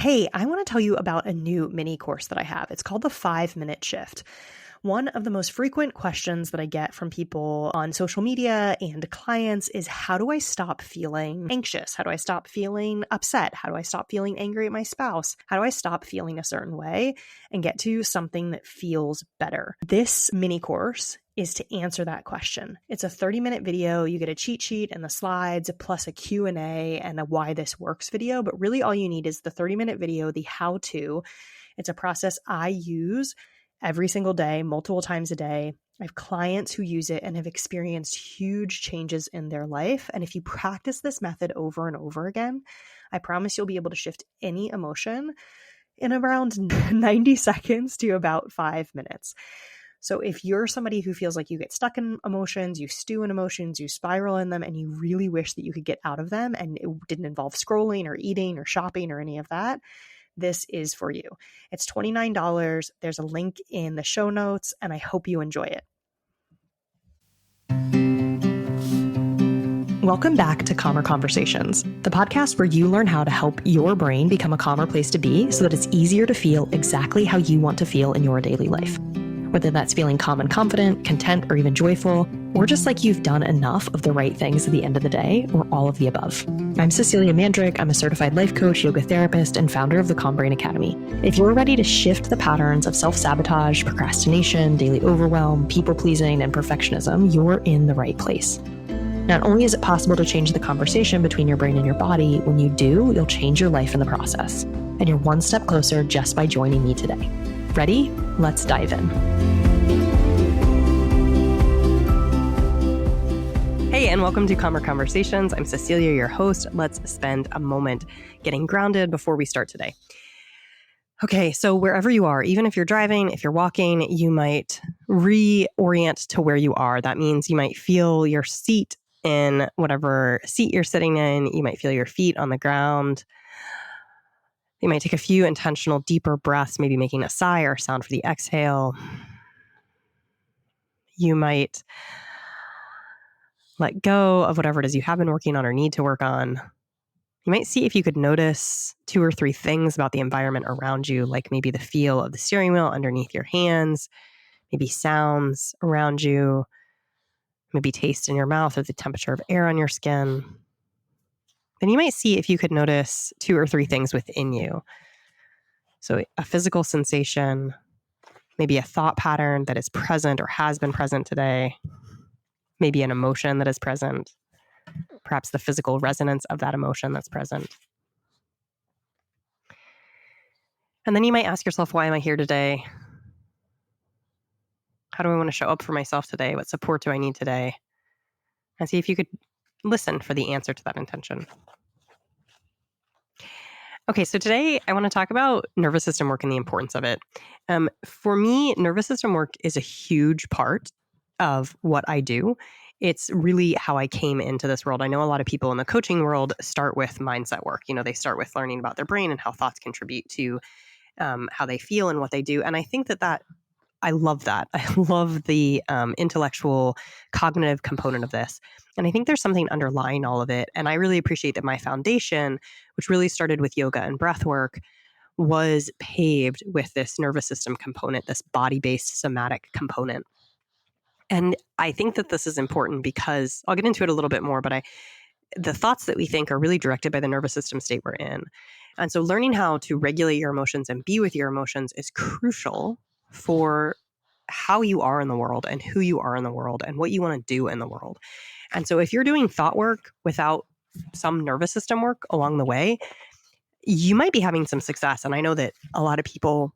Hey, I want to tell you about a new mini course that I have. It's called the 5 Minute Shift. One of the most frequent questions that I get from people on social media and clients is, how do I stop feeling anxious? How do I stop feeling upset? How do I stop feeling angry at my spouse? How do I stop feeling a certain way and get to something that feels better? This mini course is to answer that question. It's a 30-minute video. You get a cheat sheet and the slides, plus a Q&A and a why this works video. But really all you need is the 30-minute video, the how-to. It's a process I use every single day, multiple times a day. I have clients who use it and have experienced huge changes in their life. And if you practice this method over and over again, I promise you'll be able to shift any emotion in around 90 seconds to about 5 minutes. So if you're somebody who feels like you get stuck in emotions, you stew in emotions, you spiral in them, and you really wish that you could get out of them and it didn't involve scrolling or eating or shopping or any of that, this is for you. It's $29. There's a link in the show notes, and I hope you enjoy it. Welcome back to Calmer Conversations, the podcast where you learn how to help your brain become a calmer place to be so that it's easier to feel exactly how you want to feel in your daily life. Whether that's feeling calm and confident, content, or even joyful, or just like you've done enough of the right things at the end of the day, or all of the above. I'm Cecilia Mandrick. I'm a certified life coach, yoga therapist, and founder of the Calm Brain Academy. If you're ready to shift the patterns of self-sabotage, procrastination, daily overwhelm, people-pleasing, and perfectionism, you're in the right place. Not only is it possible to change the conversation between your brain and your body, when you do, you'll change your life in the process. And you're one step closer just by joining me today. Ready? Let's dive in. Hey, and welcome to Calmer Conversations. I'm Cecilia, your host. Let's spend a moment getting grounded before we start today. Okay, so wherever you are, even if you're driving, if you're walking, you might reorient to where you are. That means you might feel your seat in whatever seat you're sitting in. You might feel your feet on the ground. You might take a few intentional, deeper breaths, maybe making a sigh or a sound for the exhale. You might let go of whatever it is you have been working on or need to work on. You might see if you could notice 2 or 3 things about the environment around you, like maybe the feel of the steering wheel underneath your hands, maybe sounds around you, maybe taste in your mouth or the temperature of air on your skin. Then you might see if you could notice 2 or 3 things within you. So a physical sensation, maybe a thought pattern that is present or has been present today, maybe an emotion that is present, perhaps the physical resonance of that emotion that's present. And then you might ask yourself, why am I here today? How do I want to show up for myself today? What support do I need today? And see if you could listen for the answer to that intention. Okay, so today I want to talk about nervous system work and the importance of it. For me, nervous system work is a huge part of what I do. It's really how I came into this world. I know a lot of people in the coaching world start with mindset work. You know, they start with learning about their brain and how thoughts contribute to how they feel and what they do. And I think that I love that. I love the intellectual, cognitive component of this. And I think there's something underlying all of it. And I really appreciate that my foundation, which really started with yoga and breath work, was paved with this nervous system component, this body-based somatic component. And I think that this is important because I'll get into it a little bit more, but the thoughts that we think are really directed by the nervous system state we're in. And so learning how to regulate your emotions and be with your emotions is crucial for how you are in the world and who you are in the world and what you want to do in the world. And so if you're doing thought work without some nervous system work along the way, you might be having some success. And I know that a lot of people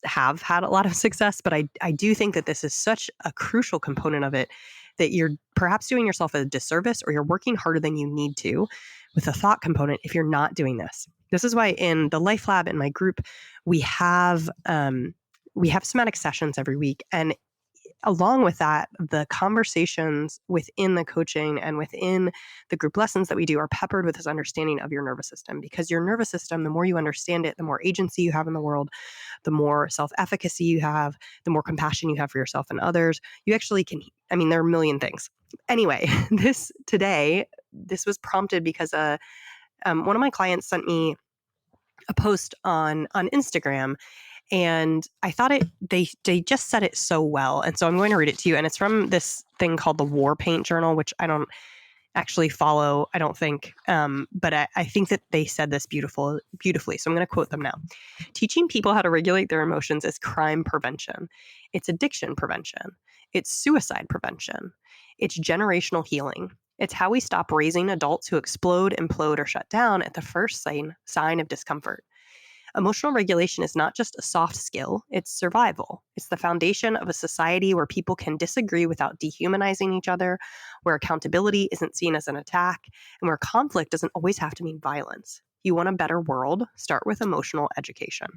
have had a lot of success, but I do think that this is such a crucial component of it that you're perhaps doing yourself a disservice, or you're working harder than you need to with the thought component if you're not doing this. This is why in the Life Lab in my group, we have somatic sessions every week. And along with that, the conversations within the coaching and within the group lessons that we do are peppered with this understanding of your nervous system, because your nervous system, the more you understand it, the more agency you have in the world, the more self-efficacy you have, the more compassion you have for yourself and others. You actually can, there are a million things. Anyway, this was prompted because one of my clients sent me a post on Instagram, and I thought they just said it so well. And so I'm going to read it to you. And it's from this thing called the War Paint Journal, which I don't actually follow, I don't think. But I think that they said this beautifully. So I'm going to quote them now. Teaching people how to regulate their emotions is crime prevention. It's addiction prevention. It's suicide prevention. It's generational healing. It's how we stop raising adults who explode, implode, or shut down at the first sign of discomfort. Emotional regulation is not just a soft skill, it's survival. It's the foundation of a society where people can disagree without dehumanizing each other, where accountability isn't seen as an attack, and where conflict doesn't always have to mean violence. You want a better world? Start with emotional education.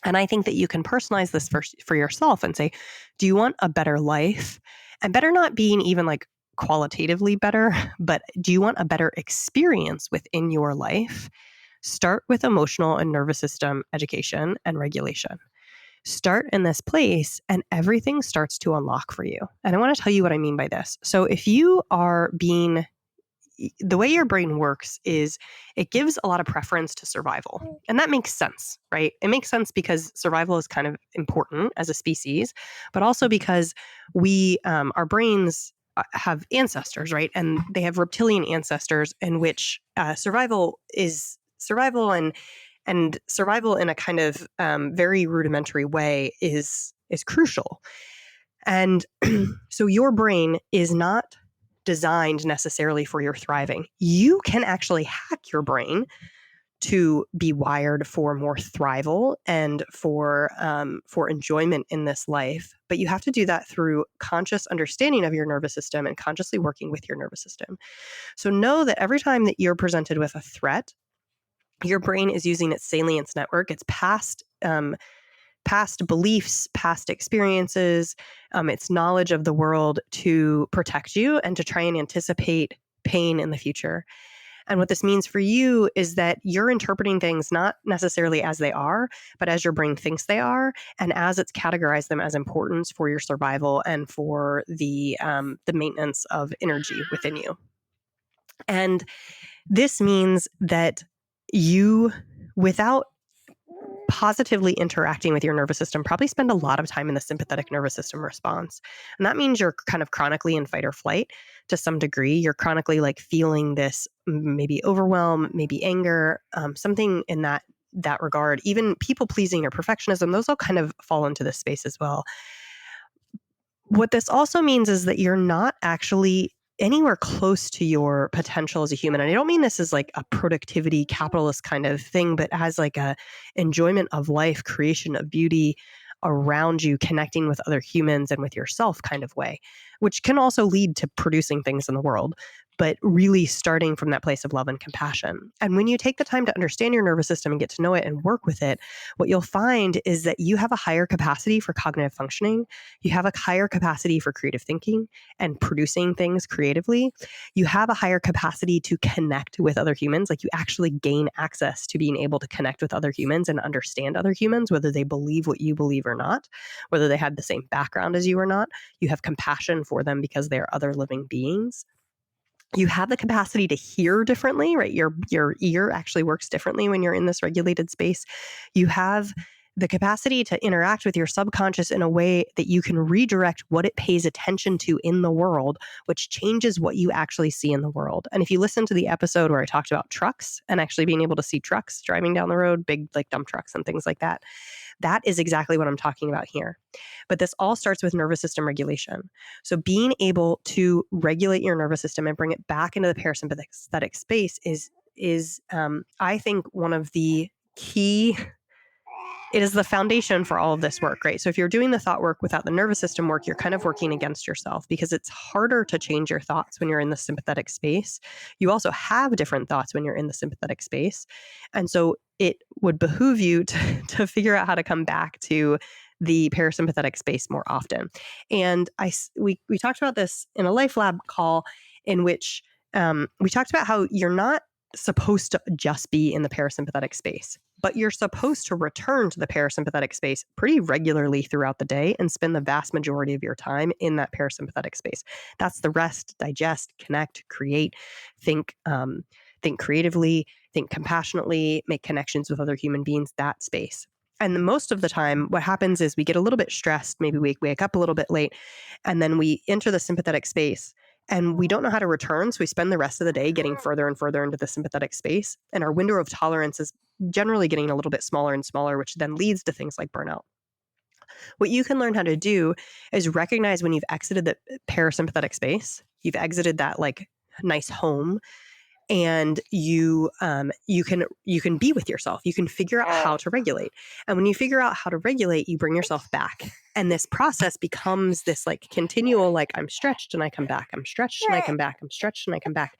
And I think that you can personalize this for yourself and say, do you want a better life? And better not being even like qualitatively better, but do you want a better experience within your life? Start with emotional and nervous system education and regulation. Start in this place and everything starts to unlock for you. And I want to tell you what I mean by this. So if you are the way your brain works is it gives a lot of preference to survival. And that makes sense, right? It makes sense because survival is kind of important as a species, but also because our brains have ancestors, right? And they have reptilian ancestors in which survival and survival in a kind of very rudimentary way is crucial. And so your brain is not designed necessarily for your thriving. You can actually hack your brain to be wired for more thrival and for enjoyment in this life. But you have to do that through conscious understanding of your nervous system and consciously working with your nervous system. So know that every time that you're presented with a threat, your brain is using its salience network, its past beliefs, past experiences, its knowledge of the world to protect you and to try and anticipate pain in the future. And what this means for you is that you're interpreting things not necessarily as they are, but as your brain thinks they are, and as it's categorized them as importance for your survival and for the maintenance of energy within you. And this means that you, without positively interacting with your nervous system, probably spend a lot of time in the sympathetic nervous system response. And that means you're kind of chronically in fight or flight to some degree. You're chronically like feeling this maybe overwhelm, maybe anger, something in that regard. Even people pleasing or perfectionism, those all kind of fall into this space as well. What this also means is that you're not actually anywhere close to your potential as a human. And I don't mean this as like a productivity capitalist kind of thing, but as like a enjoyment of life, creation of beauty around you, connecting with other humans and with yourself kind of way, which can also lead to producing things in the world, but really starting from that place of love and compassion. And when you take the time to understand your nervous system and get to know it and work with it, what you'll find is that you have a higher capacity for cognitive functioning. You have a higher capacity for creative thinking and producing things creatively. You have a higher capacity to connect with other humans. Like you actually gain access to being able to connect with other humans and understand other humans, whether they believe what you believe or not, whether they have the same background as you or not. You have compassion for them because they are other living beings. You have the capacity to hear differently, right? Your ear actually works differently when you're in this regulated space. You have the capacity to interact with your subconscious in a way that you can redirect what it pays attention to in the world, which changes what you actually see in the world. And if you listen to the episode where I talked about trucks and actually being able to see trucks driving down the road, big like dump trucks and things like that, that is exactly what I'm talking about here. But this all starts with nervous system regulation. So being able to regulate your nervous system and bring it back into the parasympathetic space is I think one of the key. It is the foundation for all of this work, right? So if you're doing the thought work without the nervous system work, you're kind of working against yourself because it's harder to change your thoughts when you're in the sympathetic space. You also have different thoughts when you're in the sympathetic space. And so it would behoove you to figure out how to come back to the parasympathetic space more often. And we talked about this in a Life Lab call in which we talked about how you're not supposed to just be in the parasympathetic space, but you're supposed to return to the parasympathetic space pretty regularly throughout the day and spend the vast majority of your time in that parasympathetic space. That's the rest, digest, connect, create, think creatively, think compassionately, make connections with other human beings, that space. And most of the time, what happens is we get a little bit stressed, maybe we wake up a little bit late, and then we enter the sympathetic space and we don't know how to return. So we spend the rest of the day getting further and further into the sympathetic space. And our window of tolerance is generally getting a little bit smaller and smaller, which then leads to things like burnout. What you can learn how to do is recognize when you've exited the parasympathetic space, you've exited that like nice home, and you can be with yourself. You can figure out how to regulate. And when you figure out how to regulate, you bring yourself back. And this process becomes this like continual, like I'm stretched and I come back. I'm stretched and I come back. I'm stretched and I come back.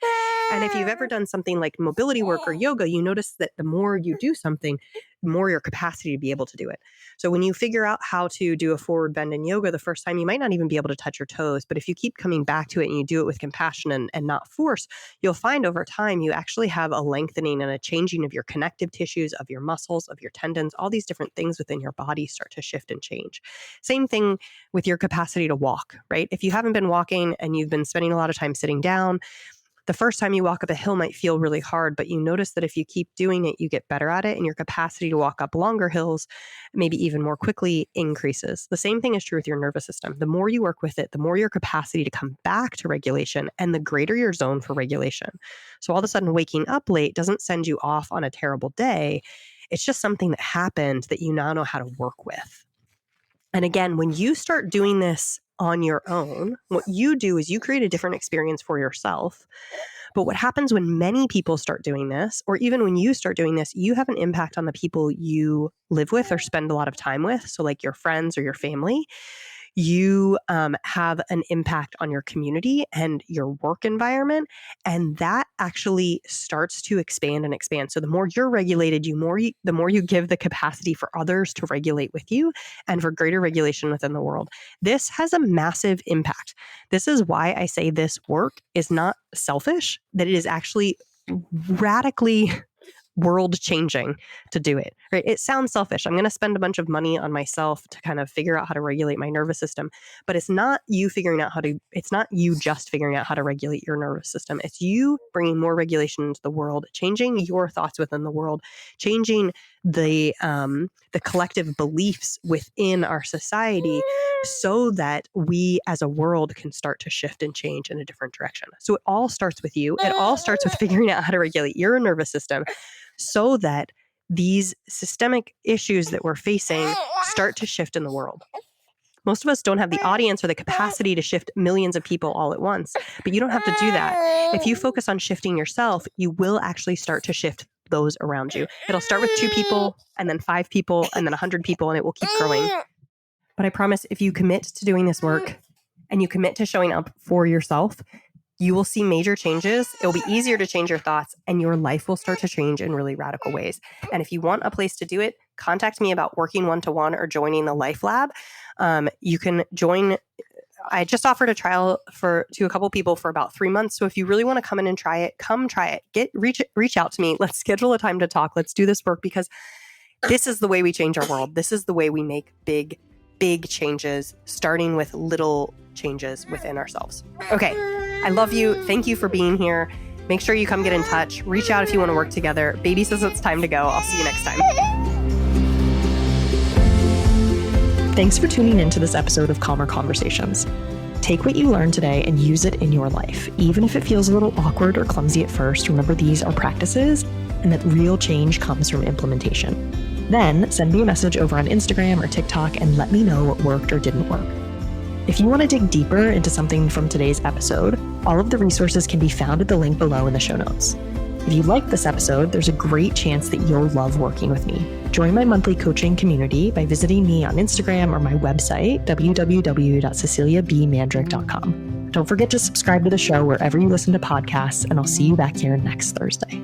And if you've ever done something like mobility work or yoga, you notice that the more you do something, the more your capacity to be able to do it. So when you figure out how to do a forward bend in yoga the first time, you might not even be able to touch your toes. But if you keep coming back to it and you do it with compassion and not force, you'll find over time you actually have a lengthening and a changing of your connective tissues, of your muscles, of your tendons. All these different things within your body start to shift and change. Same thing with your capacity to walk, right? If you haven't been walking and you've been spending a lot of time sitting down, the first time you walk up a hill might feel really hard, but you notice that if you keep doing it, you get better at it, and your capacity to walk up longer hills, maybe even more quickly, increases. The same thing is true with your nervous system. The more you work with it, the more your capacity to come back to regulation, and the greater your zone for regulation. So all of a sudden, waking up late doesn't send you off on a terrible day. It's just something that happened that you now know how to work with. And again, when you start doing this on your own, what you do is you create a different experience for yourself. But what happens when many people start doing this, or even when you start doing this, you have an impact on the people you live with or spend a lot of time with. So like your friends or your family. You have an impact on your community and your work environment, and that actually starts to expand and expand. So the more you're regulated, the more you give the capacity for others to regulate with you and for greater regulation within the world. This has a massive impact. This is why I say this work is not selfish, that it is actually radically world changing to do it, right? It sounds selfish. I'm going to spend a bunch of money on myself to kind of figure out how to regulate my nervous system, but it's not you just figuring out how to regulate your nervous system. It's you bringing more regulation into the world, changing your thoughts within the world, changing the collective beliefs within our society so that we as a world can start to shift and change in a different direction. So it all starts with you. It all starts with figuring out how to regulate your nervous system so that these systemic issues that we're facing start to shift in the world. Most of us don't have the audience or the capacity to shift millions of people all at once, but you don't have to do that. If you focus on shifting yourself, you will actually start to shift those around you. It'll start with 2 people and then 5 people and then 100 people, and it will keep growing. But I promise if you commit to doing this work and you commit to showing up for yourself, you will see major changes. It will be easier to change your thoughts, and your life will start to change in really radical ways. And if you want a place to do it, contact me about working one-to-one or joining the Life Lab. You can join. I just offered a trial to a couple people for about 3 months. So if you really want to come in and try it, come try it. Reach out to me. Let's schedule a time to talk. Let's do this work, because this is the way we change our world. This is the way we make big changes, starting with little changes within ourselves. Okay. I love you. Thank you for being here. Make sure you come get in touch. Reach out if you want to work together. Baby says it's time to go. I'll see you next time. Thanks for tuning in to this episode of Calmer Conversations. Take what you learned today and use it in your life. Even if it feels a little awkward or clumsy at first, remember these are practices and that real change comes from implementation. Then send me a message over on Instagram or TikTok and let me know what worked or didn't work. If you want to dig deeper into something from today's episode, all of the resources can be found at the link below in the show notes. If you like this episode, there's a great chance that you'll love working with me. Join my monthly coaching community by visiting me on Instagram or my website, www.ceciliabmandrick.com. Don't forget to subscribe to the show wherever you listen to podcasts, and I'll see you back here next Thursday.